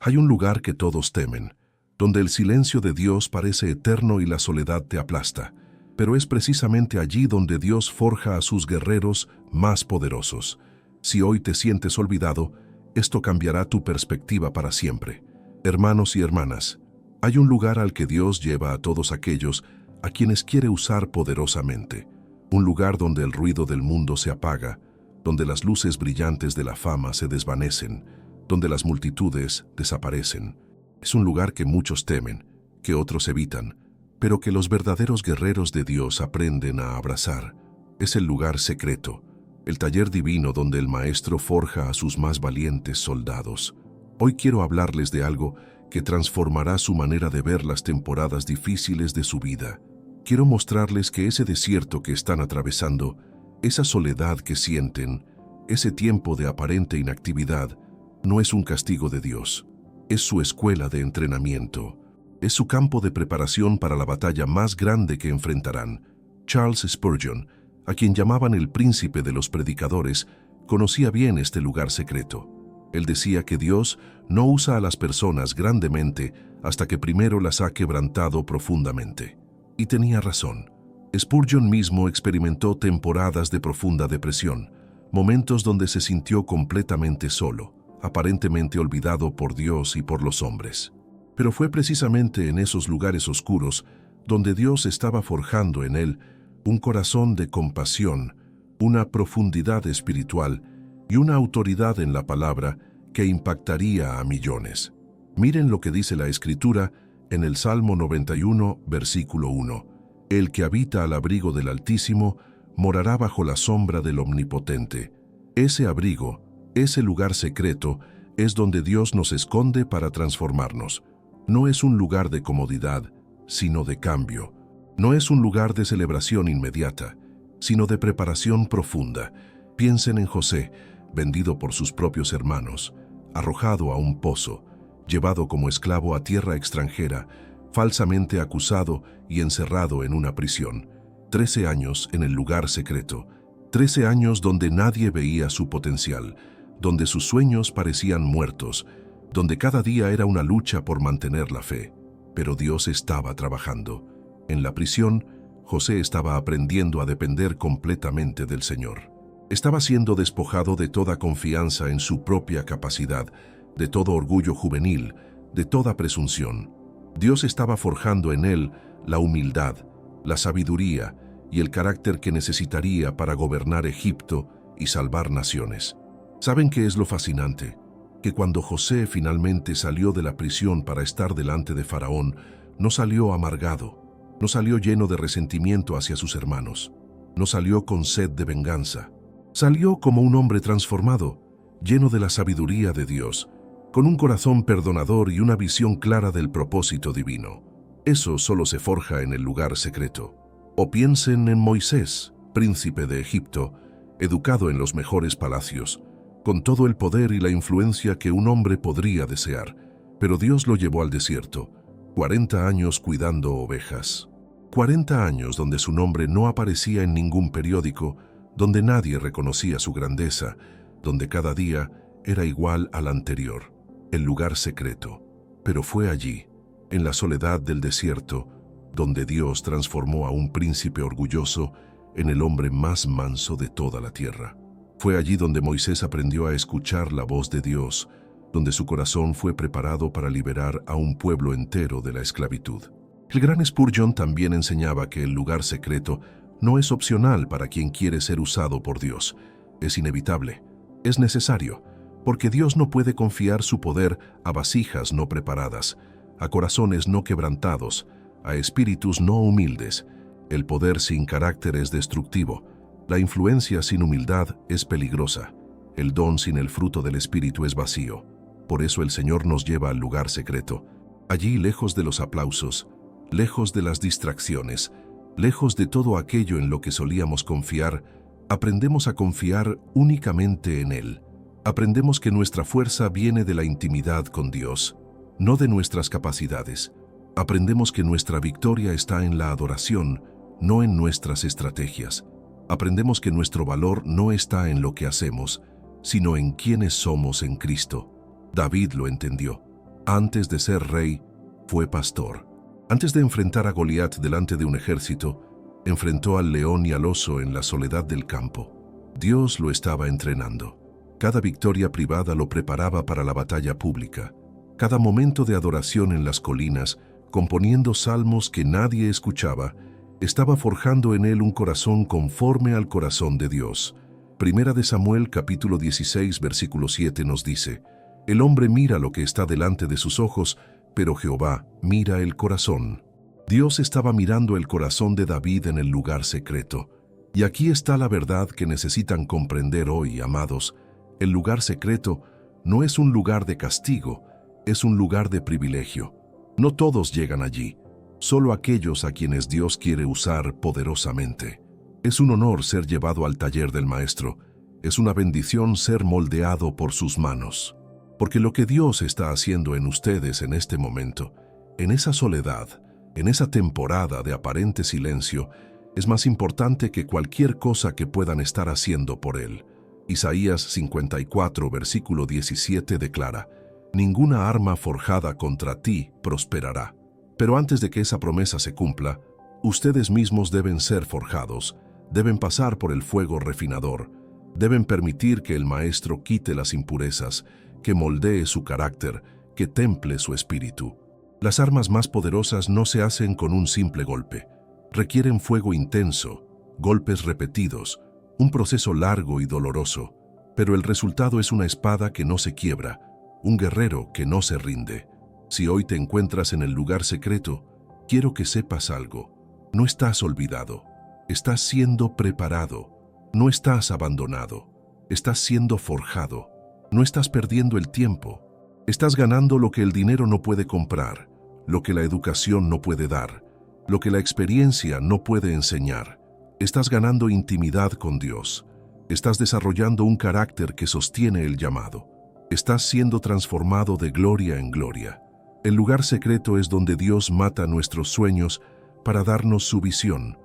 Hay un lugar que todos temen, donde el silencio de Dios parece eterno y la soledad te aplasta, pero es precisamente allí donde Dios forja a sus guerreros más poderosos. Si hoy te sientes olvidado, esto cambiará tu perspectiva para siempre. Hermanos y hermanas, hay un lugar al que Dios lleva a todos aquellos a quienes quiere usar poderosamente. Un lugar donde el ruido del mundo se apaga, donde las luces brillantes de la fama se desvanecen, donde las multitudes desaparecen. Es un lugar que muchos temen, que otros evitan, pero que los verdaderos guerreros de Dios aprenden a abrazar. Es el lugar secreto, el taller divino donde el Maestro forja a sus más valientes soldados. Hoy quiero hablarles de algo que transformará su manera de ver las temporadas difíciles de su vida. Quiero mostrarles que ese desierto que están atravesando, esa soledad que sienten, ese tiempo de aparente inactividad, no es un castigo de Dios. Es su escuela de entrenamiento. Es su campo de preparación para la batalla más grande que enfrentarán. Charles Spurgeon, a quien llamaban el príncipe de los predicadores, conocía bien este lugar secreto. Él decía que Dios no usa a las personas grandemente hasta que primero las ha quebrantado profundamente. Y tenía razón. Spurgeon mismo experimentó temporadas de profunda depresión, momentos donde se sintió completamente solo, aparentemente olvidado por Dios y por los hombres. Pero fue precisamente en esos lugares oscuros donde Dios estaba forjando en él un corazón de compasión, una profundidad espiritual y una autoridad en la palabra que impactaría a millones. Miren lo que dice la Escritura en el Salmo 91, versículo 1. El que habita al abrigo del Altísimo morará bajo la sombra del Omnipotente. Ese abrigo, ese lugar secreto, es donde Dios nos esconde para transformarnos. No es un lugar de comodidad, sino de cambio. No es un lugar de celebración inmediata, sino de preparación profunda. Piensen en José, vendido por sus propios hermanos, arrojado a un pozo, llevado como esclavo a tierra extranjera, falsamente acusado y encerrado en una prisión. 13 años en el lugar secreto, 13 años donde nadie veía su potencial, donde sus sueños parecían muertos, donde cada día era una lucha por mantener la fe. Pero Dios estaba trabajando. En la prisión, José estaba aprendiendo a depender completamente del Señor. Estaba siendo despojado de toda confianza en su propia capacidad, de todo orgullo juvenil, de toda presunción. Dios estaba forjando en él la humildad, la sabiduría y el carácter que necesitaría para gobernar Egipto y salvar naciones. ¿Saben qué es lo fascinante? Que cuando José finalmente salió de la prisión para estar delante de Faraón, no salió amargado, no salió lleno de resentimiento hacia sus hermanos, no salió con sed de venganza. Salió como un hombre transformado, lleno de la sabiduría de Dios, con un corazón perdonador y una visión clara del propósito divino. Eso solo se forja en el lugar secreto. O piensen en Moisés, príncipe de Egipto, educado en los mejores palacios, con todo el poder y la influencia que un hombre podría desear, pero Dios lo llevó al desierto, 40 años cuidando ovejas. 40 años donde su nombre no aparecía en ningún periódico, donde nadie reconocía su grandeza, donde cada día era igual al anterior, el lugar secreto. Pero fue allí, en la soledad del desierto, donde Dios transformó a un príncipe orgulloso en el hombre más manso de toda la tierra. Fue allí donde Moisés aprendió a escuchar la voz de Dios, donde su corazón fue preparado para liberar a un pueblo entero de la esclavitud. El gran Spurgeon también enseñaba que el lugar secreto no es opcional para quien quiere ser usado por Dios. Es inevitable, es necesario, porque Dios no puede confiar su poder a vasijas no preparadas, a corazones no quebrantados, a espíritus no humildes. El poder sin carácter es destructivo, la influencia sin humildad es peligrosa, el don sin el fruto del Espíritu es vacío. Por eso el Señor nos lleva al lugar secreto, allí lejos de los aplausos, lejos de las distracciones, lejos de todo aquello en lo que solíamos confiar, aprendemos a confiar únicamente en Él. Aprendemos que nuestra fuerza viene de la intimidad con Dios, no de nuestras capacidades. Aprendemos que nuestra victoria está en la adoración, no en nuestras estrategias. Aprendemos que nuestro valor no está en lo que hacemos, sino en quienes somos en Cristo. David lo entendió. Antes de ser rey, fue pastor. Antes de enfrentar a Goliat delante de un ejército, enfrentó al león y al oso en la soledad del campo. Dios lo estaba entrenando. Cada victoria privada lo preparaba para la batalla pública. Cada momento de adoración en las colinas, componiendo salmos que nadie escuchaba, estaba forjando en él un corazón conforme al corazón de Dios. Primera de Samuel, capítulo 16, versículo 7 nos dice: El hombre mira lo que está delante de sus ojos, pero Jehová mira el corazón. Dios estaba mirando el corazón de David en el lugar secreto. Y aquí está la verdad que necesitan comprender hoy, amados. El lugar secreto no es un lugar de castigo, es un lugar de privilegio. No todos llegan allí, solo aquellos a quienes Dios quiere usar poderosamente. Es un honor ser llevado al taller del Maestro. Es una bendición ser moldeado por sus manos. Porque lo que Dios está haciendo en ustedes en este momento, en esa soledad, en esa temporada de aparente silencio, es más importante que cualquier cosa que puedan estar haciendo por Él. Isaías 54, versículo 17 declara: Ninguna arma forjada contra ti prosperará. Pero antes de que esa promesa se cumpla, ustedes mismos deben ser forjados, deben pasar por el fuego refinador, deben permitir que el Maestro quite las impurezas, que moldee su carácter, que temple su espíritu. Las armas más poderosas no se hacen con un simple golpe. Requieren fuego intenso, golpes repetidos, un proceso largo y doloroso. Pero el resultado es una espada que no se quiebra, un guerrero que no se rinde. Si hoy te encuentras en el lugar secreto, quiero que sepas algo. No estás olvidado. Estás siendo preparado. No estás abandonado. Estás siendo forjado. No estás perdiendo el tiempo. Estás ganando lo que el dinero no puede comprar, lo que la educación no puede dar, lo que la experiencia no puede enseñar. Estás ganando intimidad con Dios. Estás desarrollando un carácter que sostiene el llamado. Estás siendo transformado de gloria en gloria. El lugar secreto es donde Dios mata nuestros sueños para darnos su visión,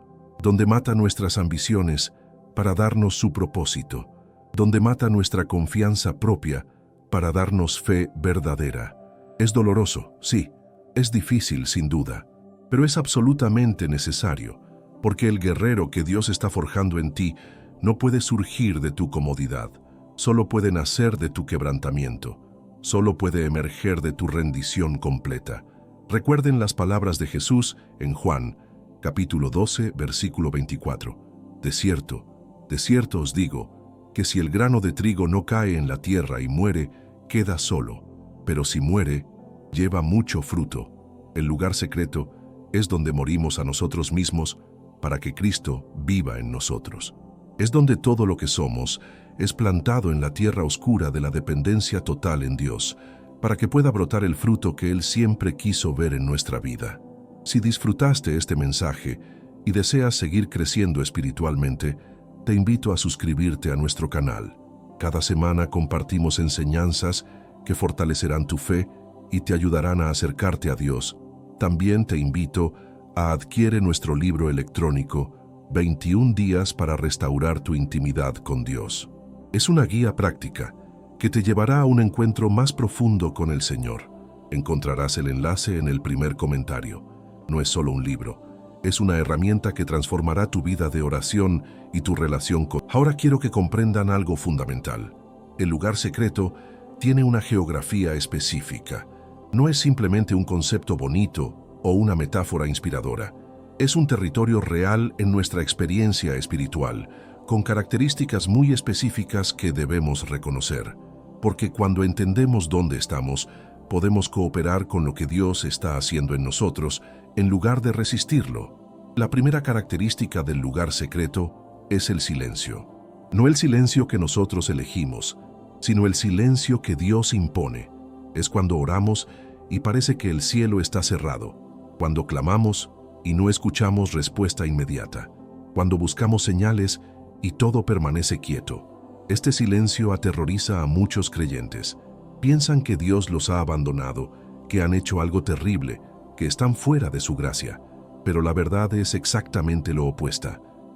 donde mata nuestras ambiciones para darnos su propósito, donde mata nuestra confianza propia para darnos fe verdadera. Es doloroso, sí, es difícil sin duda, pero es absolutamente necesario, porque el guerrero que Dios está forjando en ti no puede surgir de tu comodidad, solo puede nacer de tu quebrantamiento, solo puede emerger de tu rendición completa. Recuerden las palabras de Jesús en Juan, capítulo 12, versículo 24. De cierto os digo, que si el grano de trigo no cae en la tierra y muere, queda solo, pero si muere, lleva mucho fruto. El lugar secreto es donde morimos a nosotros mismos para que Cristo viva en nosotros. Es donde todo lo que somos es plantado en la tierra oscura de la dependencia total en Dios, para que pueda brotar el fruto que Él siempre quiso ver en nuestra vida. Si disfrutaste este mensaje y deseas seguir creciendo espiritualmente, te invito a suscribirte a nuestro canal. Cada semana compartimos enseñanzas que fortalecerán tu fe y te ayudarán a acercarte a Dios. También te invito a adquirir nuestro libro electrónico 21 días para restaurar tu intimidad con Dios. Es una guía práctica que te llevará a un encuentro más profundo con el Señor. Encontrarás el enlace en el primer comentario. No es solo un libro, es una herramienta que transformará tu vida de oración y tu relación con Dios. Ahora quiero que comprendan algo fundamental. El lugar secreto tiene una geografía específica. No es simplemente un concepto bonito o una metáfora inspiradora. Es un territorio real en nuestra experiencia espiritual, con características muy específicas que debemos reconocer. Porque cuando entendemos dónde estamos, podemos cooperar con lo que Dios está haciendo en nosotros, en lugar de resistirlo. La primera característica del lugar secreto es el silencio. No el silencio que nosotros elegimos, sino el silencio que Dios impone. Es cuando oramos y parece que el cielo está cerrado, cuando clamamos y no escuchamos respuesta inmediata, cuando buscamos señales y todo permanece quieto. Este silencio aterroriza a muchos creyentes. Piensan que Dios los ha abandonado, que han hecho algo terrible, que están fuera de su gracia. Pero la verdad es exactamente lo opuesto.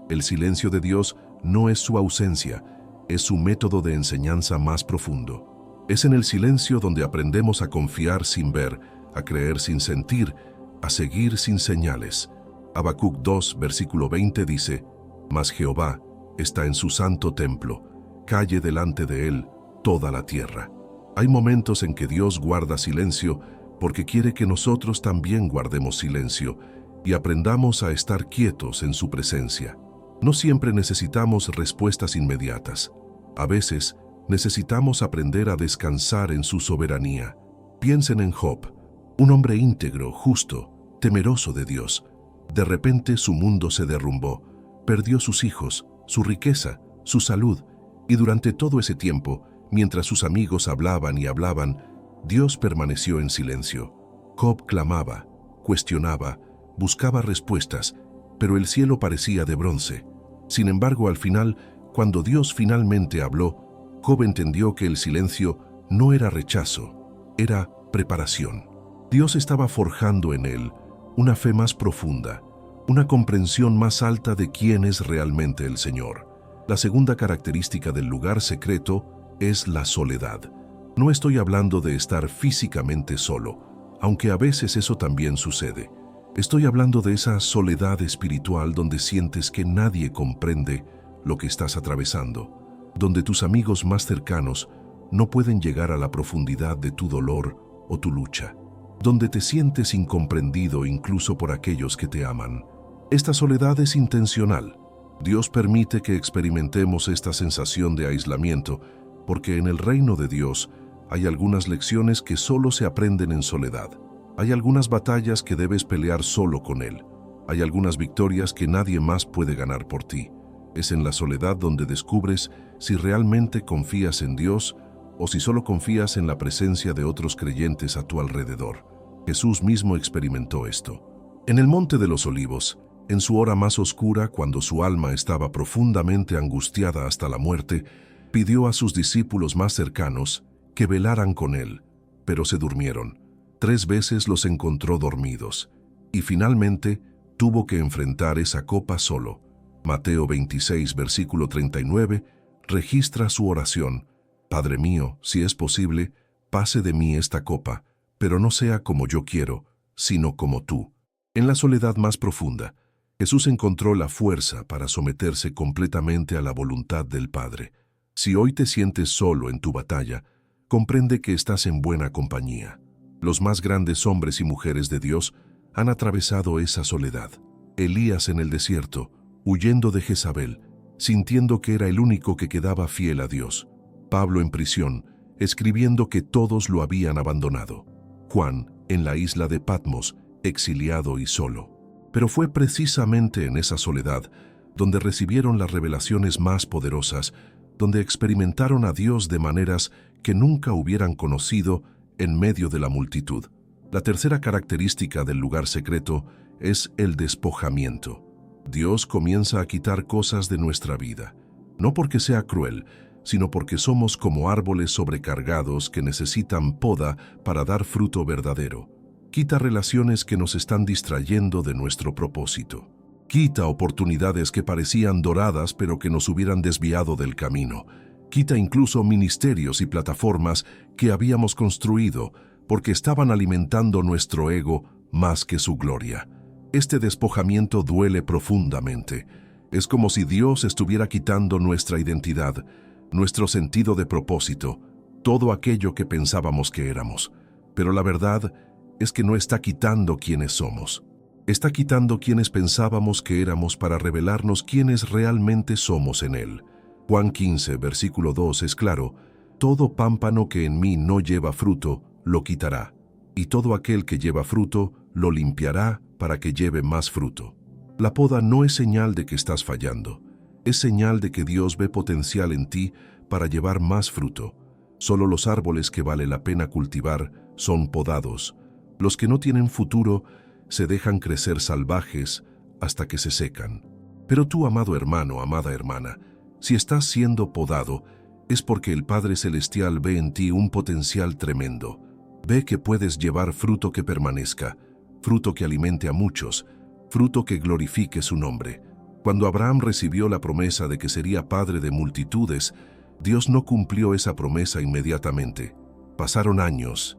El silencio de Dios no es su ausencia, es su método de enseñanza más profundo. Es en el silencio donde aprendemos a confiar sin ver, a creer sin sentir, a seguir sin señales. Habacuc 2, versículo 20 dice: «Mas Jehová está en su santo templo, calle delante de él toda la tierra». Hay momentos en que Dios guarda silencio porque quiere que nosotros también guardemos silencio y aprendamos a estar quietos en su presencia. No siempre necesitamos respuestas inmediatas. A veces necesitamos aprender a descansar en su soberanía. Piensen en Job, un hombre íntegro, justo, temeroso de Dios. De repente su mundo se derrumbó, perdió sus hijos, su riqueza, su salud, y durante todo ese tiempo, mientras sus amigos hablaban y hablaban, Dios permaneció en silencio. Job clamaba, cuestionaba, buscaba respuestas, pero el cielo parecía de bronce. Sin embargo, al final, cuando Dios finalmente habló, Job entendió que el silencio no era rechazo, era preparación. Dios estaba forjando en él una fe más profunda, una comprensión más alta de quién es realmente el Señor. La segunda característica del lugar secreto es la soledad. No estoy hablando de estar físicamente solo, aunque a veces eso también sucede. Estoy hablando de esa soledad espiritual donde sientes que nadie comprende lo que estás atravesando, donde tus amigos más cercanos no pueden llegar a la profundidad de tu dolor o tu lucha, donde te sientes incomprendido incluso por aquellos que te aman. Esta soledad es intencional. Dios permite que experimentemos esta sensación de aislamiento, porque en el reino de Dios hay algunas lecciones que solo se aprenden en soledad. Hay algunas batallas que debes pelear solo con Él. Hay algunas victorias que nadie más puede ganar por ti. Es en la soledad donde descubres si realmente confías en Dios o si solo confías en la presencia de otros creyentes a tu alrededor. Jesús mismo experimentó esto. En el Monte de los Olivos, en su hora más oscura, cuando su alma estaba profundamente angustiada hasta la muerte, pidió a sus discípulos más cercanos que velaran con Él, pero se durmieron. 3 veces los encontró dormidos, y finalmente tuvo que enfrentar esa copa solo. Mateo 26, versículo 39, registra su oración: «Padre mío, si es posible, pase de mí esta copa, pero no sea como yo quiero, sino como tú». En la soledad más profunda, Jesús encontró la fuerza para someterse completamente a la voluntad del Padre. Si hoy te sientes solo en tu batalla, comprende que estás en buena compañía. Los más grandes hombres y mujeres de Dios han atravesado esa soledad. Elías en el desierto, huyendo de Jezabel, sintiendo que era el único que quedaba fiel a Dios. Pablo en prisión, escribiendo que todos lo habían abandonado. Juan en la isla de Patmos, exiliado y solo. Pero fue precisamente en esa soledad donde recibieron las revelaciones más poderosas, donde experimentaron a Dios de maneras que nunca hubieran conocido en medio de la multitud. La tercera característica del lugar secreto es el despojamiento. Dios comienza a quitar cosas de nuestra vida, no porque sea cruel, sino porque somos como árboles sobrecargados que necesitan poda para dar fruto verdadero. Quita relaciones que nos están distrayendo de nuestro propósito. Quita oportunidades que parecían doradas pero que nos hubieran desviado del camino. Quita incluso ministerios y plataformas que habíamos construido porque estaban alimentando nuestro ego más que su gloria. Este despojamiento duele profundamente. Es como si Dios estuviera quitando nuestra identidad, nuestro sentido de propósito, todo aquello que pensábamos que éramos. Pero la verdad es que no está quitando quiénes somos. Está quitando quienes pensábamos que éramos para revelarnos quiénes realmente somos en Él. Juan 15, versículo 2 es claro: «Todo pámpano que en mí no lleva fruto, lo quitará, y todo aquel que lleva fruto, lo limpiará para que lleve más fruto». La poda no es señal de que estás fallando, es señal de que Dios ve potencial en ti para llevar más fruto. Solo los árboles que vale la pena cultivar son podados. Los que no tienen futuro se dejan crecer salvajes hasta que se secan. Pero tú, amado hermano, amada hermana, si estás siendo podado, es porque el Padre Celestial ve en ti un potencial tremendo. Ve que puedes llevar fruto que permanezca, fruto que alimente a muchos, fruto que glorifique su nombre. Cuando Abraham recibió la promesa de que sería padre de multitudes, Dios no cumplió esa promesa inmediatamente. Pasaron años,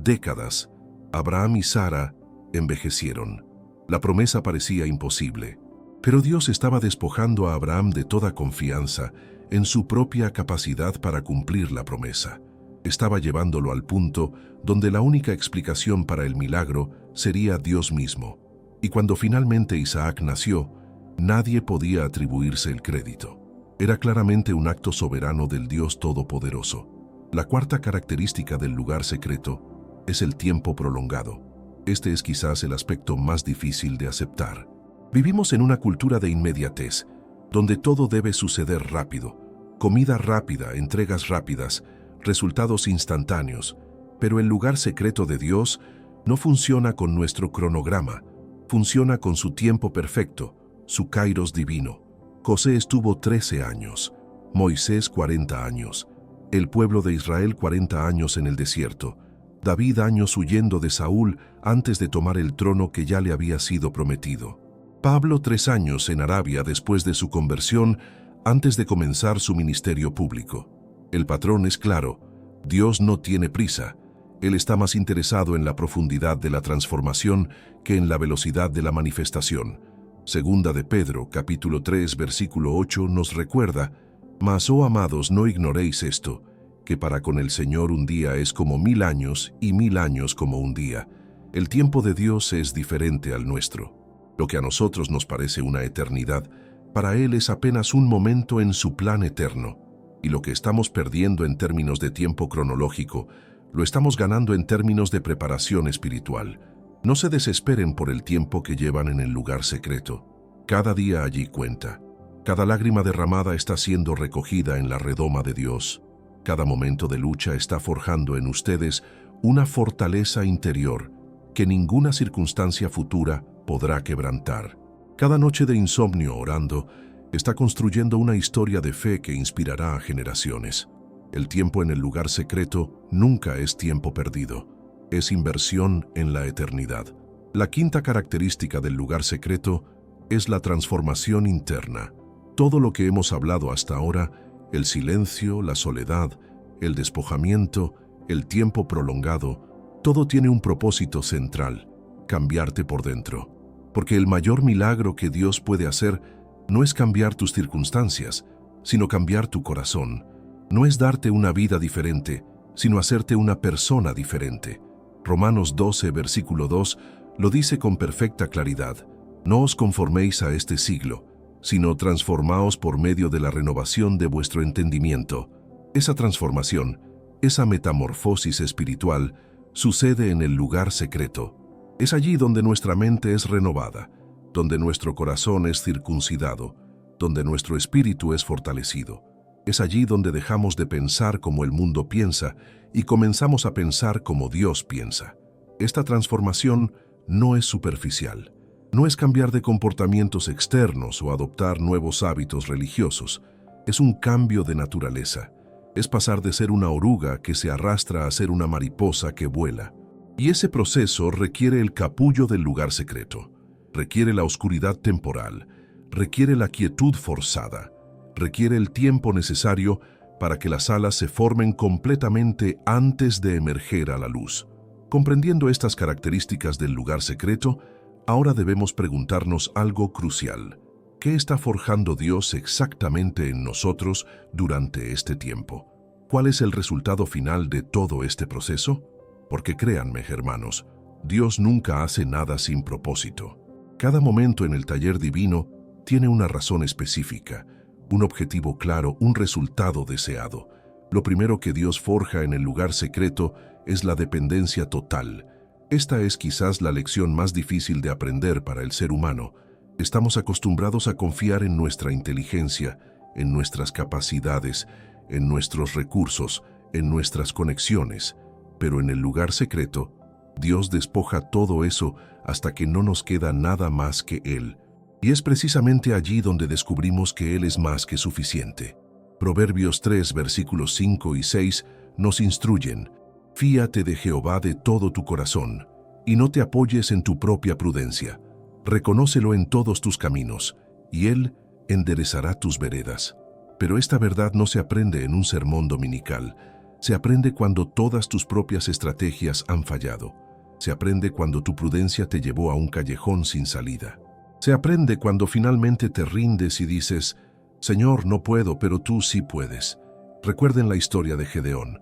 décadas. Abraham y Sara envejecieron. La promesa parecía imposible. Pero Dios estaba despojando a Abraham de toda confianza en su propia capacidad para cumplir la promesa. Estaba llevándolo al punto donde la única explicación para el milagro sería Dios mismo. Y cuando finalmente Isaac nació, nadie podía atribuirse el crédito. Era claramente un acto soberano del Dios Todopoderoso. La cuarta característica del lugar secreto es el tiempo prolongado. Este es quizás el aspecto más difícil de aceptar. Vivimos en una cultura de inmediatez, donde todo debe suceder rápido. Comida rápida, entregas rápidas, resultados instantáneos. Pero el lugar secreto de Dios no funciona con nuestro cronograma, funciona con su tiempo perfecto, su kairos divino. José estuvo 13 años, Moisés 40 años, el pueblo de Israel 40 años en el desierto, David años huyendo de Saúl antes de tomar el trono que ya le había sido prometido. Pablo 3 años en Arabia después de su conversión antes de comenzar su ministerio público. El patrón es claro, Dios no tiene prisa. Él está más interesado en la profundidad de la transformación que en la velocidad de la manifestación. Segunda de Pedro, capítulo 3, versículo 8, nos recuerda: «Mas, oh amados, no ignoréis esto, que para con el Señor un día es como 1000 años y 1000 años como un día». El tiempo de Dios es diferente al nuestro. Lo que a nosotros nos parece una eternidad, para Él es apenas un momento en su plan eterno. Y lo que estamos perdiendo en términos de tiempo cronológico, lo estamos ganando en términos de preparación espiritual. No se desesperen por el tiempo que llevan en el lugar secreto. Cada día allí cuenta. Cada lágrima derramada está siendo recogida en la redoma de Dios. Cada momento de lucha está forjando en ustedes una fortaleza interior que ninguna circunstancia futura podrá quebrantar. Cada noche de insomnio orando está construyendo una historia de fe que inspirará a generaciones. El tiempo en el lugar secreto nunca es tiempo perdido. Es inversión en la eternidad. La quinta característica del lugar secreto es la transformación interna. Todo lo que hemos hablado hasta ahora, el silencio, la soledad, el despojamiento, el tiempo prolongado, todo tiene un propósito central: cambiarte por dentro. Porque el mayor milagro que Dios puede hacer no es cambiar tus circunstancias, sino cambiar tu corazón. No es darte una vida diferente, sino hacerte una persona diferente. Romanos 12, versículo 2, lo dice con perfecta claridad: «No os conforméis a este siglo, sino transformaos por medio de la renovación de vuestro entendimiento». Esa transformación, esa metamorfosis espiritual, sucede en el lugar secreto. Es allí donde nuestra mente es renovada, donde nuestro corazón es circuncidado, donde nuestro espíritu es fortalecido. Es allí donde dejamos de pensar como el mundo piensa y comenzamos a pensar como Dios piensa. Esta transformación no es superficial. No es cambiar de comportamientos externos o adoptar nuevos hábitos religiosos. Es un cambio de naturaleza. Es pasar de ser una oruga que se arrastra a ser una mariposa que vuela. Y ese proceso requiere el capullo del lugar secreto. Requiere la oscuridad temporal. Requiere la quietud forzada. Requiere el tiempo necesario para que las alas se formen completamente antes de emerger a la luz. Comprendiendo estas características del lugar secreto, ahora debemos preguntarnos algo crucial. ¿Qué está forjando Dios exactamente en nosotros durante este tiempo? ¿Cuál es el resultado final de todo este proceso? Porque créanme, hermanos, Dios nunca hace nada sin propósito. Cada momento en el taller divino tiene una razón específica, un objetivo claro, un resultado deseado. Lo primero que Dios forja en el lugar secreto es la dependencia total. Esta es quizás la lección más difícil de aprender para el ser humano. Estamos acostumbrados a confiar en nuestra inteligencia, en nuestras capacidades, en nuestros recursos, en nuestras conexiones. Pero en el lugar secreto, Dios despoja todo eso hasta que no nos queda nada más que Él. Y es precisamente allí donde descubrimos que Él es más que suficiente. Proverbios 3, versículos 5 y 6 nos instruyen: «Fíate de Jehová de todo tu corazón, y no te apoyes en tu propia prudencia. Reconócelo en todos tus caminos, y Él enderezará tus veredas». Pero esta verdad no se aprende en un sermón dominical. Se aprende cuando todas tus propias estrategias han fallado. Se aprende cuando tu prudencia te llevó a un callejón sin salida. Se aprende cuando finalmente te rindes y dices, Señor, no puedo, pero tú sí puedes. Recuerden la historia de Gedeón.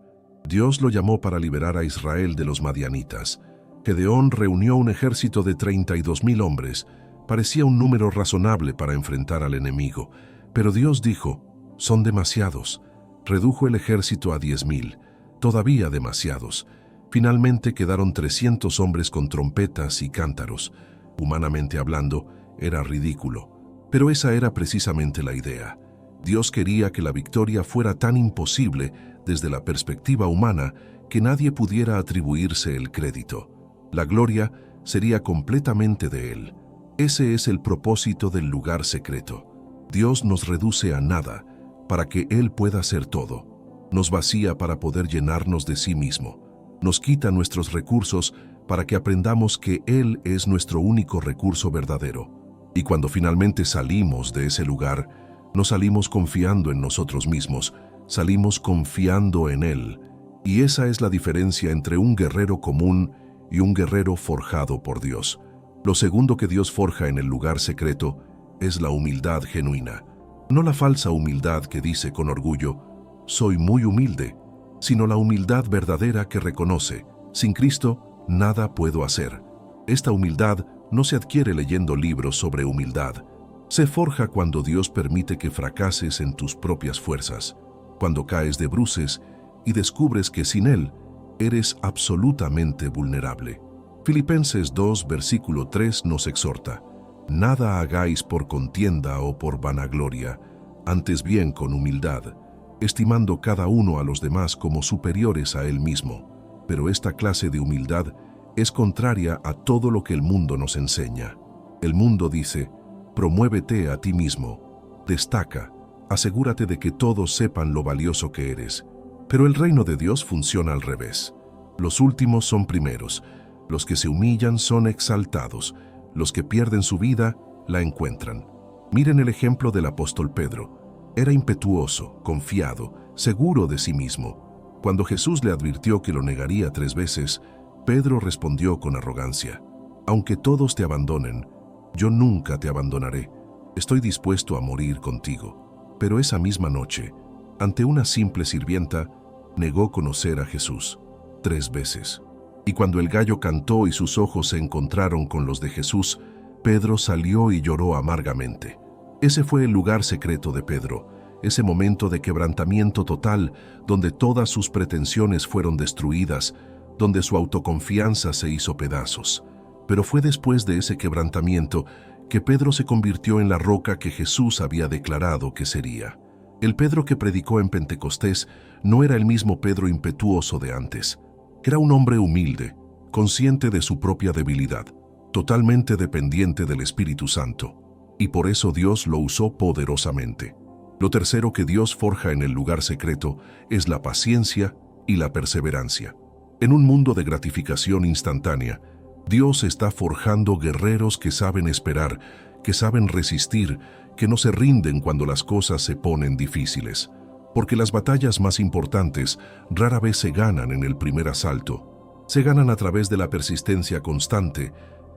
Dios lo llamó para liberar a Israel de los madianitas. Gedeón reunió un ejército de 32,000 hombres. Parecía un número razonable para enfrentar al enemigo. Pero Dios dijo, son demasiados. Redujo el ejército a 10,000. Todavía demasiados. Finalmente quedaron 300 hombres con trompetas y cántaros. Humanamente hablando, era ridículo. Pero esa era precisamente la idea. Dios quería que la victoria fuera tan imposible desde la perspectiva humana que nadie pudiera atribuirse el crédito. La gloria sería completamente de Él. Ese es el propósito del lugar secreto. Dios nos reduce a nada para que Él pueda hacer todo. Nos vacía para poder llenarnos de sí mismo. Nos quita nuestros recursos para que aprendamos que Él es nuestro único recurso verdadero. Y cuando finalmente salimos de ese lugar, no salimos confiando en nosotros mismos, salimos confiando en Él. Y esa es la diferencia entre un guerrero común y un guerrero forjado por Dios. Lo segundo que Dios forja en el lugar secreto es la humildad genuina. No la falsa humildad que dice con orgullo, soy muy humilde, sino la humildad verdadera que reconoce, sin Cristo, nada puedo hacer. Esta humildad no se adquiere leyendo libros sobre humildad. Se forja cuando Dios permite que fracases en tus propias fuerzas, cuando caes de bruces y descubres que sin Él eres absolutamente vulnerable. Filipenses 2, versículo 3 nos exhorta, nada hagáis por contienda o por vanagloria, antes bien con humildad, estimando cada uno a los demás como superiores a él mismo. Pero esta clase de humildad es contraria a todo lo que el mundo nos enseña. El mundo dice, promuévete a ti mismo, destaca, asegúrate de que todos sepan lo valioso que eres. Pero el reino de Dios funciona al revés. Los últimos son primeros, los que se humillan son exaltados, los que pierden su vida la encuentran. Miren el ejemplo del apóstol Pedro. Era impetuoso, confiado, seguro de sí mismo. Cuando Jesús le advirtió que lo negaría 3 veces, Pedro respondió con arrogancia, aunque todos te abandonen, yo nunca te abandonaré. Estoy dispuesto a morir contigo. Pero esa misma noche, ante una simple sirvienta, negó conocer a Jesús 3 veces. Y cuando el gallo cantó y sus ojos se encontraron con los de Jesús, Pedro salió y lloró amargamente. Ese fue el lugar secreto de Pedro, ese momento de quebrantamiento total, donde todas sus pretensiones fueron destruidas, donde su autoconfianza se hizo pedazos. Pero fue después de ese quebrantamiento que Pedro se convirtió en la roca que Jesús había declarado que sería. El Pedro que predicó en Pentecostés no era el mismo Pedro impetuoso de antes. Era un hombre humilde, consciente de su propia debilidad, totalmente dependiente del Espíritu Santo. Y por eso Dios lo usó poderosamente. Lo tercero que Dios forja en el lugar secreto es la paciencia y la perseverancia. En un mundo de gratificación instantánea, Dios está forjando guerreros que saben esperar, que saben resistir, que no se rinden cuando las cosas se ponen difíciles. Porque las batallas más importantes rara vez se ganan en el primer asalto. Se ganan a través de la persistencia constante,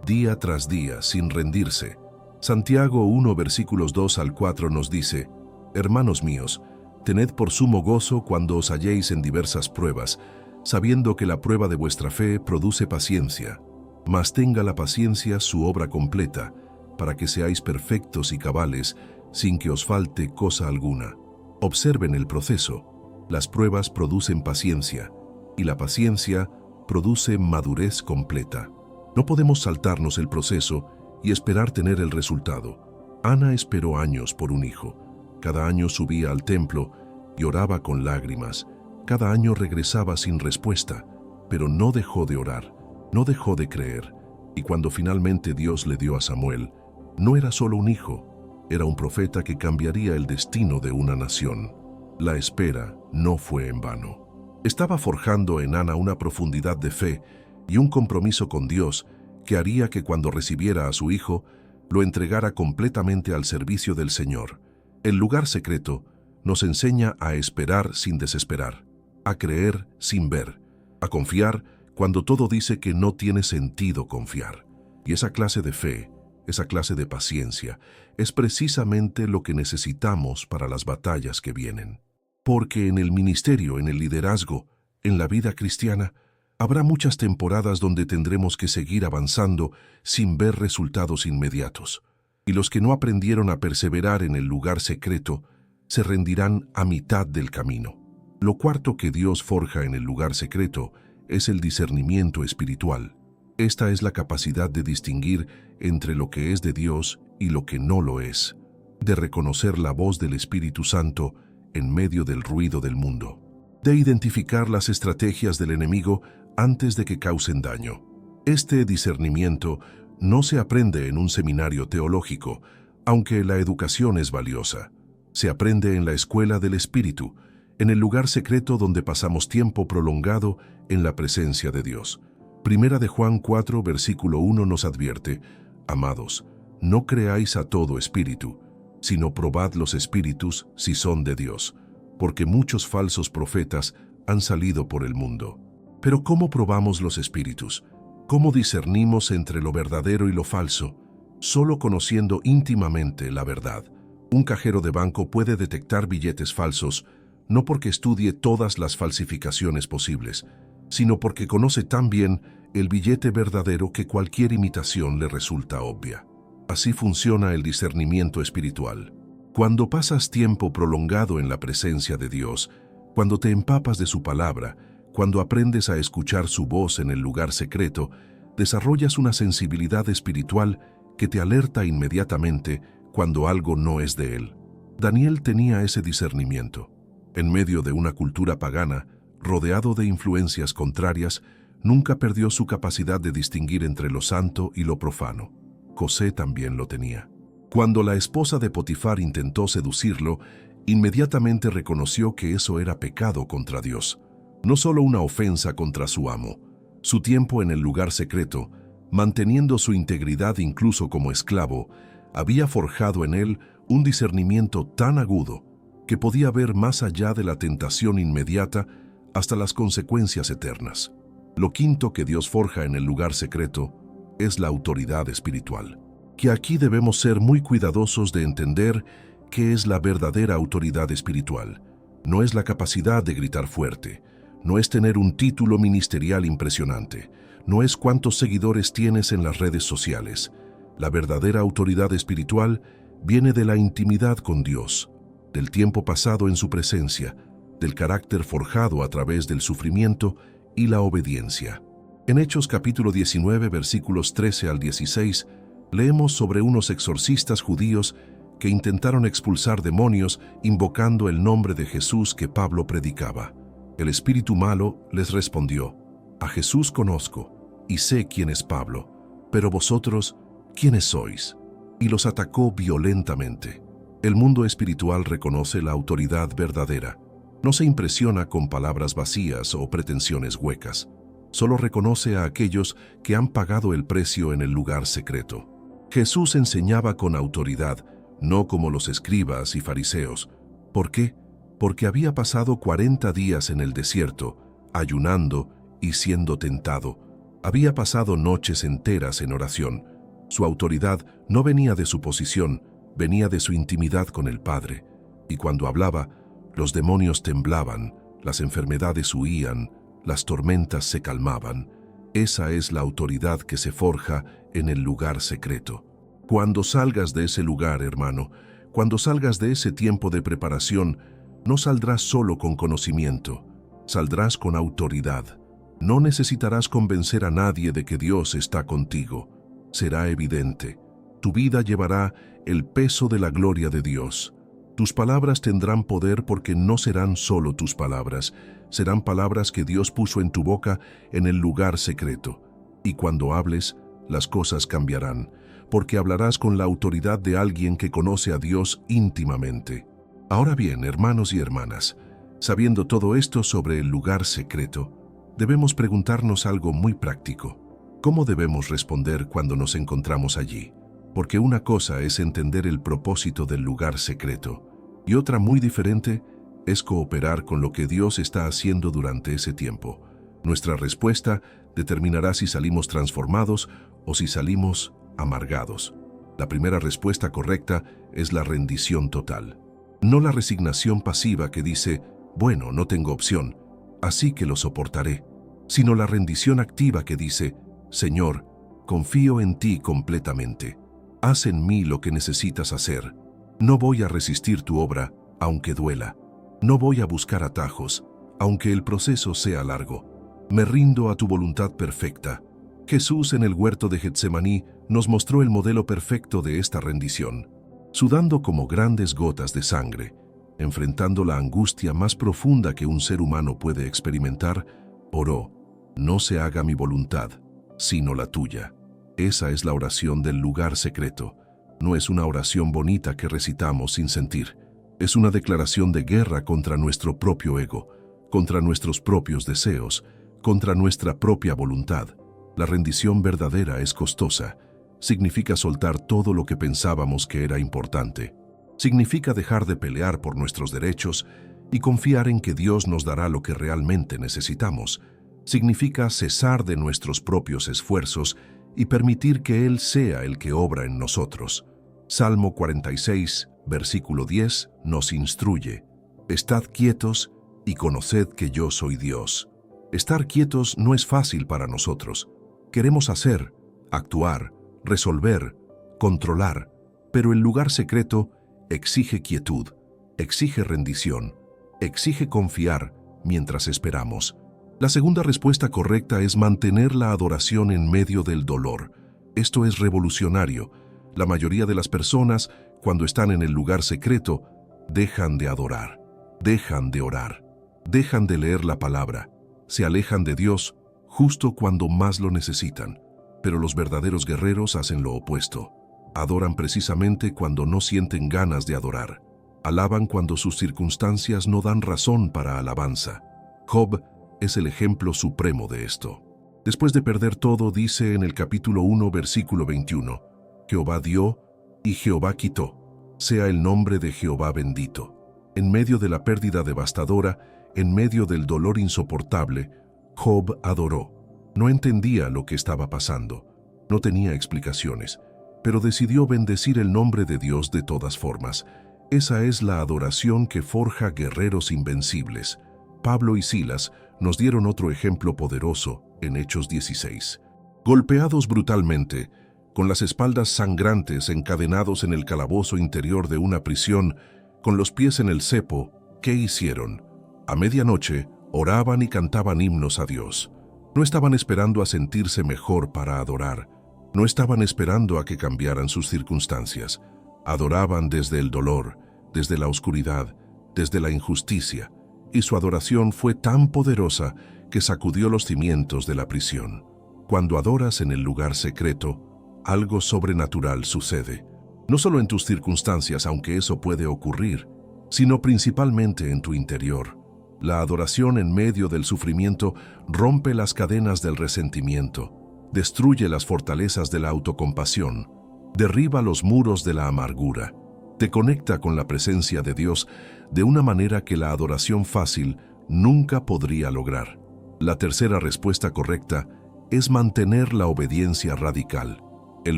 día tras día, sin rendirse. Santiago 1, versículos 2 al 4 nos dice, Hermanos míos, tened por sumo gozo cuando os halléis en diversas pruebas, sabiendo que la prueba de vuestra fe produce paciencia. Mas tenga la paciencia su obra completa, para que seáis perfectos y cabales, sin que os falte cosa alguna. Observen el proceso. Las pruebas producen paciencia, y la paciencia produce madurez completa. No podemos saltarnos el proceso y esperar tener el resultado. Ana esperó años por un hijo. Cada año subía al templo y oraba con lágrimas. Cada año regresaba sin respuesta, pero no dejó de orar, no dejó de creer. Y cuando finalmente Dios le dio a Samuel, no era solo un hijo, era un profeta que cambiaría el destino de una nación. La espera no fue en vano. Estaba forjando en Ana una profundidad de fe y un compromiso con Dios que haría que cuando recibiera a su hijo, lo entregara completamente al servicio del Señor. El lugar secreto nos enseña a esperar sin desesperar, a creer sin ver, a confiar cuando todo dice que no tiene sentido confiar. Y esa clase de fe, esa clase de paciencia, es precisamente lo que necesitamos para las batallas que vienen. Porque en el ministerio, en el liderazgo, en la vida cristiana, habrá muchas temporadas donde tendremos que seguir avanzando sin ver resultados inmediatos. Y los que no aprendieron a perseverar en el lugar secreto se rendirán a mitad del camino. Lo cuarto que Dios forja en el lugar secreto es el discernimiento espiritual. Esta es la capacidad de distinguir entre lo que es de Dios y lo que no lo es, de reconocer la voz del Espíritu Santo en medio del ruido del mundo, de identificar las estrategias del enemigo antes de que causen daño. Este discernimiento no se aprende en un seminario teológico, aunque la educación es valiosa. Se aprende en la escuela del Espíritu, en el lugar secreto donde pasamos tiempo prolongado en la presencia de Dios. Primera de Juan 4, versículo 1 nos advierte: Amados, no creáis a todo espíritu, sino probad los espíritus si son de Dios, porque muchos falsos profetas han salido por el mundo. Pero ¿cómo probamos los espíritus? ¿Cómo discernimos entre lo verdadero y lo falso? Solo conociendo íntimamente la verdad. Un cajero de banco puede detectar billetes falsos, no porque estudie todas las falsificaciones posibles, sino porque conoce tan bien el billete verdadero que cualquier imitación le resulta obvia. Así funciona el discernimiento espiritual. Cuando pasas tiempo prolongado en la presencia de Dios, cuando te empapas de su palabra, cuando aprendes a escuchar su voz en el lugar secreto, desarrollas una sensibilidad espiritual que te alerta inmediatamente cuando algo no es de Él. Daniel tenía ese discernimiento. En medio de una cultura pagana, rodeado de influencias contrarias, nunca perdió su capacidad de distinguir entre lo santo y lo profano. José también lo tenía. Cuando la esposa de Potifar intentó seducirlo, inmediatamente reconoció que eso era pecado contra Dios, no solo una ofensa contra su amo. Su tiempo en el lugar secreto, manteniendo su integridad incluso como esclavo, había forjado en él un discernimiento tan agudo que podía ver más allá de la tentación inmediata hasta las consecuencias eternas. Lo quinto que Dios forja en el lugar secreto es la autoridad espiritual, que aquí debemos ser muy cuidadosos de entender qué es la verdadera autoridad espiritual. No es la capacidad de gritar fuerte, no es tener un título ministerial impresionante, no es cuántos seguidores tienes en las redes sociales. La verdadera autoridad espiritual viene de la intimidad con Dios, del tiempo pasado en su presencia, del carácter forjado a través del sufrimiento y la obediencia. En Hechos capítulo 19, versículos 13 al 16, leemos sobre unos exorcistas judíos que intentaron expulsar demonios invocando el nombre de Jesús que Pablo predicaba. El espíritu malo les respondió: A Jesús conozco y sé quién es Pablo, pero vosotros, ¿quiénes sois? Y los atacó violentamente. El mundo espiritual reconoce la autoridad verdadera. No se impresiona con palabras vacías o pretensiones huecas. Solo reconoce a aquellos que han pagado el precio en el lugar secreto. Jesús enseñaba con autoridad, no como los escribas y fariseos. ¿Por qué? Porque había pasado 40 días en el desierto, ayunando y siendo tentado. Había pasado noches enteras en oración. Su autoridad no venía de su posición, venía de su intimidad con el Padre. Y cuando hablaba, los demonios temblaban, las enfermedades huían, las tormentas se calmaban. Esa es la autoridad que se forja en el lugar secreto. Cuando salgas de ese lugar, hermano, cuando salgas de ese tiempo de preparación, no saldrás solo con conocimiento, saldrás con autoridad. No necesitarás convencer a nadie de que Dios está contigo. Será evidente. Tu vida llevará el peso de la gloria de Dios. Tus palabras tendrán poder porque no serán solo tus palabras, serán palabras que Dios puso en tu boca en el lugar secreto. Y cuando hables, las cosas cambiarán, porque hablarás con la autoridad de alguien que conoce a Dios íntimamente. Ahora bien, hermanos y hermanas, sabiendo todo esto sobre el lugar secreto, debemos preguntarnos algo muy práctico. ¿Cómo debemos responder cuando nos encontramos allí? Porque una cosa es entender el propósito del lugar secreto, Y otra muy diferente es cooperar con lo que Dios está haciendo durante ese tiempo. Nuestra respuesta determinará si salimos transformados o si salimos amargados. La primera respuesta correcta es la rendición total. No la resignación pasiva que dice, bueno, no tengo opción, así que lo soportaré, sino la rendición activa que dice, Señor, confío en ti completamente. Haz en mí lo que necesitas hacer. No voy a resistir tu obra, aunque duela. No voy a buscar atajos, aunque el proceso sea largo. Me rindo a tu voluntad perfecta. Jesús en el huerto de Getsemaní nos mostró el modelo perfecto de esta rendición. Sudando como grandes gotas de sangre, enfrentando la angustia más profunda que un ser humano puede experimentar, oró, no se haga mi voluntad, sino la tuya. Esa es la oración del lugar secreto. No es una oración bonita que recitamos sin sentir. Es una declaración de guerra contra nuestro propio ego, contra nuestros propios deseos, contra nuestra propia voluntad. La rendición verdadera es costosa. Significa soltar todo lo que pensábamos que era importante. Significa dejar de pelear por nuestros derechos y confiar en que Dios nos dará lo que realmente necesitamos. Significa cesar de nuestros propios esfuerzos y permitir que Él sea el que obra en nosotros. Salmo 46, versículo 10, nos instruye: Estad quietos y conoced que yo soy Dios. Estar quietos no es fácil para nosotros. Queremos hacer, actuar, resolver, controlar, pero el lugar secreto exige quietud, exige rendición, exige confiar mientras esperamos. La segunda respuesta correcta es mantener la adoración en medio del dolor. Esto es revolucionario. La mayoría de las personas, cuando están en el lugar secreto, dejan de adorar, dejan de orar, dejan de leer la palabra, se alejan de Dios justo cuando más lo necesitan. Pero los verdaderos guerreros hacen lo opuesto. Adoran precisamente cuando no sienten ganas de adorar. Alaban cuando sus circunstancias no dan razón para alabanza. Job es el ejemplo supremo de esto. Después de perder todo, dice en el capítulo 1, versículo 21, Jehová dio y Jehová quitó. Sea el nombre de Jehová bendito. En medio de la pérdida devastadora, en medio del dolor insoportable, Job adoró. No entendía lo que estaba pasando, no tenía explicaciones, pero decidió bendecir el nombre de Dios de todas formas. Esa es la adoración que forja guerreros invencibles. Pablo y Silas nos dieron otro ejemplo poderoso en Hechos 16. Golpeados brutalmente, con las espaldas sangrantes encadenados en el calabozo interior de una prisión, con los pies en el cepo, ¿qué hicieron? A medianoche oraban y cantaban himnos a Dios. No estaban esperando a sentirse mejor para adorar. No estaban esperando a que cambiaran sus circunstancias. Adoraban desde el dolor, desde la oscuridad, desde la injusticia, y su adoración fue tan poderosa que sacudió los cimientos de la prisión. Cuando adoras en el lugar secreto, algo sobrenatural sucede. No solo en tus circunstancias, aunque eso puede ocurrir, sino principalmente en tu interior. La adoración en medio del sufrimiento rompe las cadenas del resentimiento, destruye las fortalezas de la autocompasión, derriba los muros de la amargura, te conecta con la presencia de Dios de una manera que la adoración fácil nunca podría lograr. La tercera respuesta correcta es mantener la obediencia radical. El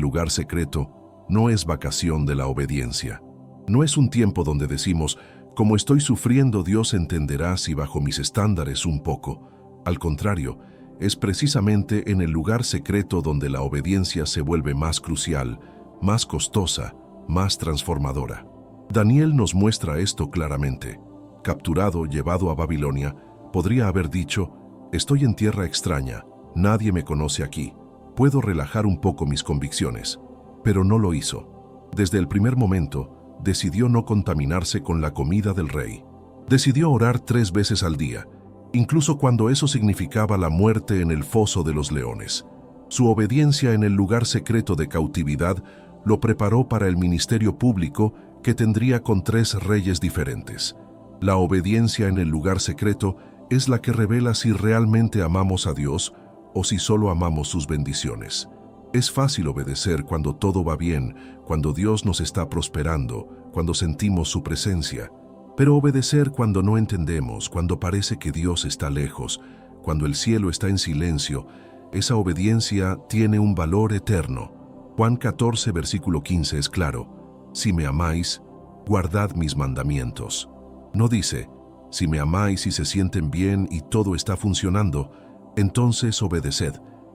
lugar secreto no es vacación de la obediencia. No es un tiempo donde decimos, como estoy sufriendo, Dios entenderá si bajo mis estándares un poco. Al contrario, es precisamente en el lugar secreto donde la obediencia se vuelve más crucial, más costosa, más transformadora. Daniel nos muestra esto claramente. Capturado, llevado a Babilonia, podría haber dicho, estoy en tierra extraña, nadie me conoce aquí, puedo relajar un poco mis convicciones. Pero no lo hizo. Desde el primer momento, decidió no contaminarse con la comida del rey. Decidió orar 3 veces al día, incluso cuando eso significaba la muerte en el foso de los leones. Su obediencia en el lugar secreto de cautividad lo preparó para el ministerio público que tendría con 3 reyes diferentes. La obediencia en el lugar secreto es la que revela si realmente amamos a Dios o si solo amamos sus bendiciones. Es fácil obedecer cuando todo va bien, cuando Dios nos está prosperando, cuando sentimos su presencia. Pero obedecer cuando no entendemos, cuando parece que Dios está lejos, cuando el cielo está en silencio, esa obediencia tiene un valor eterno. Juan 14, versículo 15 es claro: si me amáis, guardad mis mandamientos. No dice, si me amáis y se sienten bien y todo está funcionando, entonces obedeced.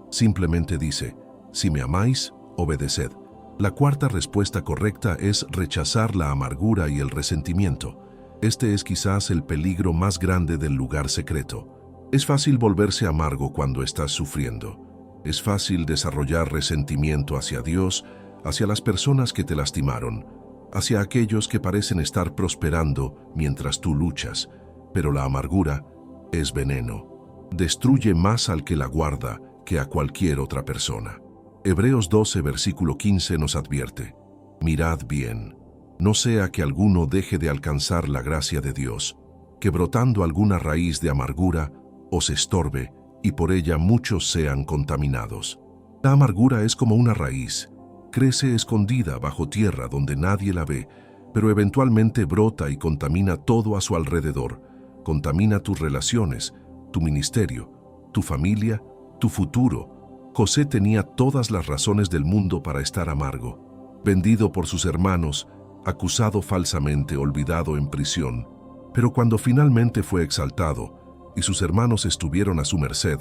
Simplemente dice, si me amáis, obedeced. La cuarta respuesta correcta es rechazar la amargura y el resentimiento. Este es quizás el peligro más grande del lugar secreto. Es fácil volverse amargo cuando estás sufriendo. Es fácil desarrollar resentimiento hacia Dios, hacia las personas que te lastimaron, hacia aquellos que parecen estar prosperando mientras tú luchas. Pero la amargura es veneno. Destruye más al que la guarda que a cualquier otra persona. Hebreos 12, versículo 15 nos advierte: mirad bien, no sea que alguno deje de alcanzar la gracia de Dios, que brotando alguna raíz de amargura os estorbe y por ella muchos sean contaminados. La amargura es como una raíz, crece escondida bajo tierra donde nadie la ve, pero eventualmente brota y contamina todo a su alrededor. Contamina tus relaciones, tu ministerio, tu familia, tu futuro. José tenía todas las razones del mundo para estar amargo. Vendido por sus hermanos, acusado falsamente, olvidado en prisión. Pero cuando finalmente fue exaltado y sus hermanos estuvieron a su merced,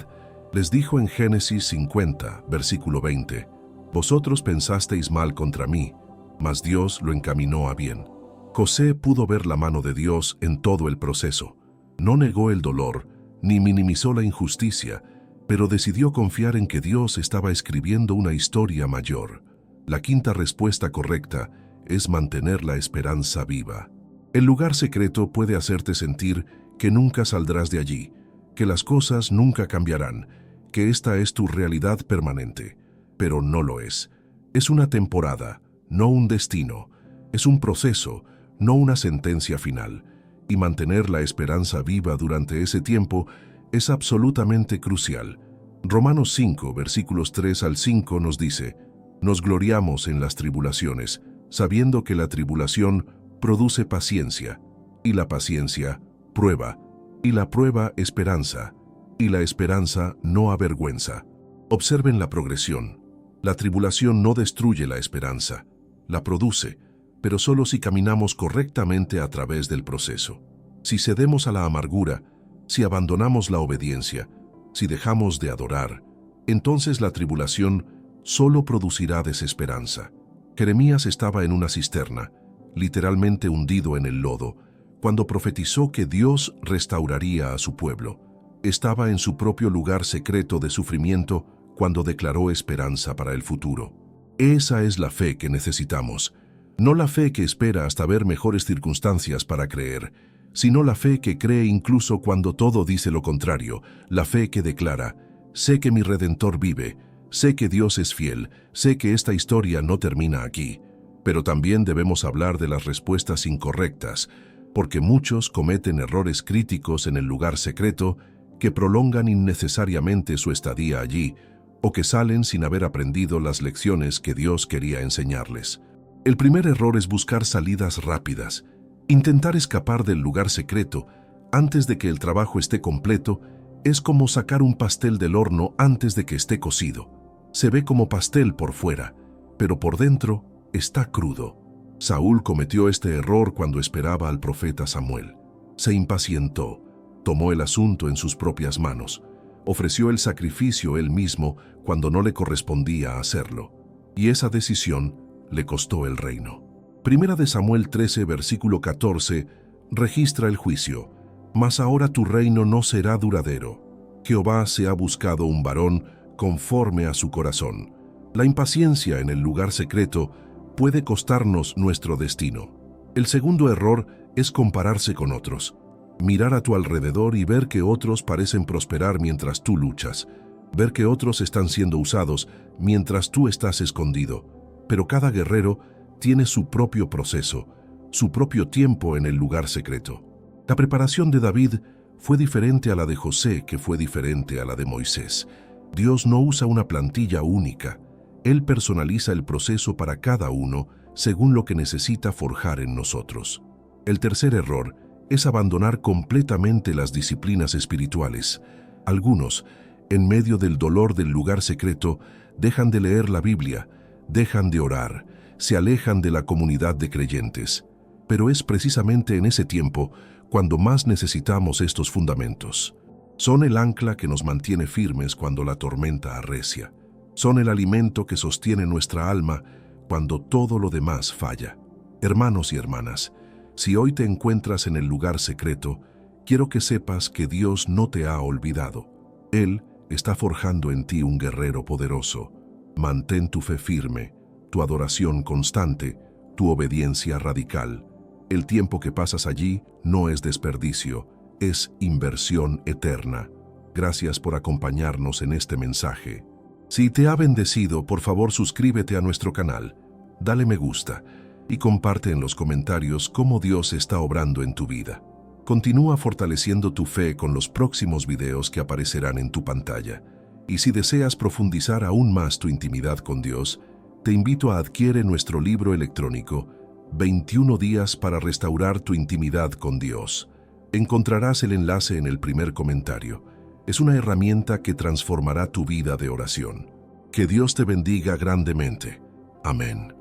les dijo en Génesis 50, versículo 20, vosotros pensasteis mal contra mí, mas Dios lo encaminó a bien. José pudo ver la mano de Dios en todo el proceso. No negó el dolor, ni minimizó la injusticia, pero decidió confiar en que Dios estaba escribiendo una historia mayor. La quinta respuesta correcta es mantener la esperanza viva. El lugar secreto puede hacerte sentir que nunca saldrás de allí, que las cosas nunca cambiarán, que esta es tu realidad permanente. Pero no lo es. Es una temporada, no un destino. Es un proceso, no una sentencia final. Y mantener la esperanza viva durante ese tiempo es absolutamente crucial. Romanos 5, versículos 3 al 5 nos dice: nos gloriamos en las tribulaciones, sabiendo que la tribulación produce paciencia, y la paciencia, prueba, y la prueba, esperanza, y la esperanza no avergüenza. Observen la progresión. La tribulación no destruye la esperanza, la produce, pero solo si caminamos correctamente a través del proceso. Si cedemos a la amargura, si abandonamos la obediencia, si dejamos de adorar, entonces la tribulación solo producirá desesperanza. Jeremías estaba en una cisterna, literalmente hundido en el lodo, cuando profetizó que Dios restauraría a su pueblo. Estaba en su propio lugar secreto de sufrimiento cuando declaró esperanza para el futuro. Esa es la fe que necesitamos. No la fe que espera hasta ver mejores circunstancias para creer, sino la fe que cree incluso cuando todo dice lo contrario, la fe que declara: sé que mi Redentor vive, sé que Dios es fiel, sé que esta historia no termina aquí. Pero también debemos hablar de las respuestas incorrectas, porque muchos cometen errores críticos en el lugar secreto que prolongan innecesariamente su estadía allí, o que salen sin haber aprendido las lecciones que Dios quería enseñarles. El primer error es buscar salidas rápidas. Intentar escapar del lugar secreto antes de que el trabajo esté completo es como sacar un pastel del horno antes de que esté cocido. Se ve como pastel por fuera, pero por dentro está crudo. Saúl cometió este error cuando esperaba al profeta Samuel. Se impacientó, tomó el asunto en sus propias manos, ofreció el sacrificio él mismo cuando no le correspondía hacerlo, y esa decisión le costó el reino. Primera de Samuel 13, versículo 14, registra el juicio: mas ahora tu reino no será duradero. Jehová se ha buscado un varón conforme a su corazón. La impaciencia en el lugar secreto puede costarnos nuestro destino. El segundo error es compararse con otros. Mirar a tu alrededor y ver que otros parecen prosperar mientras tú luchas. Ver que otros están siendo usados mientras tú estás escondido. Pero cada guerrero tiene su propio proceso, su propio tiempo en el lugar secreto. La preparación de David fue diferente a la de José, que fue diferente a la de Moisés. Dios no usa una plantilla única. Él personaliza el proceso para cada uno según lo que necesita forjar en nosotros. El tercer error es abandonar completamente las disciplinas espirituales. Algunos, en medio del dolor del lugar secreto, dejan de leer la Biblia, dejan de orar, se alejan de la comunidad de creyentes. Pero es precisamente en ese tiempo cuando más necesitamos estos fundamentos. Son el ancla que nos mantiene firmes cuando la tormenta arrecia. Son el alimento que sostiene nuestra alma cuando todo lo demás falla. Hermanos y hermanas, si hoy te encuentras en el lugar secreto, quiero que sepas que Dios no te ha olvidado. Él está forjando en ti un guerrero poderoso. Mantén tu fe firme, tu adoración constante, tu obediencia radical. El tiempo que pasas allí no es desperdicio, es inversión eterna. Gracias por acompañarnos en este mensaje. Si te ha bendecido, por favor suscríbete a nuestro canal, dale me gusta y comparte en los comentarios cómo Dios está obrando en tu vida. Continúa fortaleciendo tu fe con los próximos videos que aparecerán en tu pantalla. Y si deseas profundizar aún más tu intimidad con Dios, te invito a adquirir nuestro libro electrónico 21 días para restaurar tu intimidad con Dios. Encontrarás el enlace en el primer comentario. Es una herramienta que transformará tu vida de oración. Que Dios te bendiga grandemente. Amén.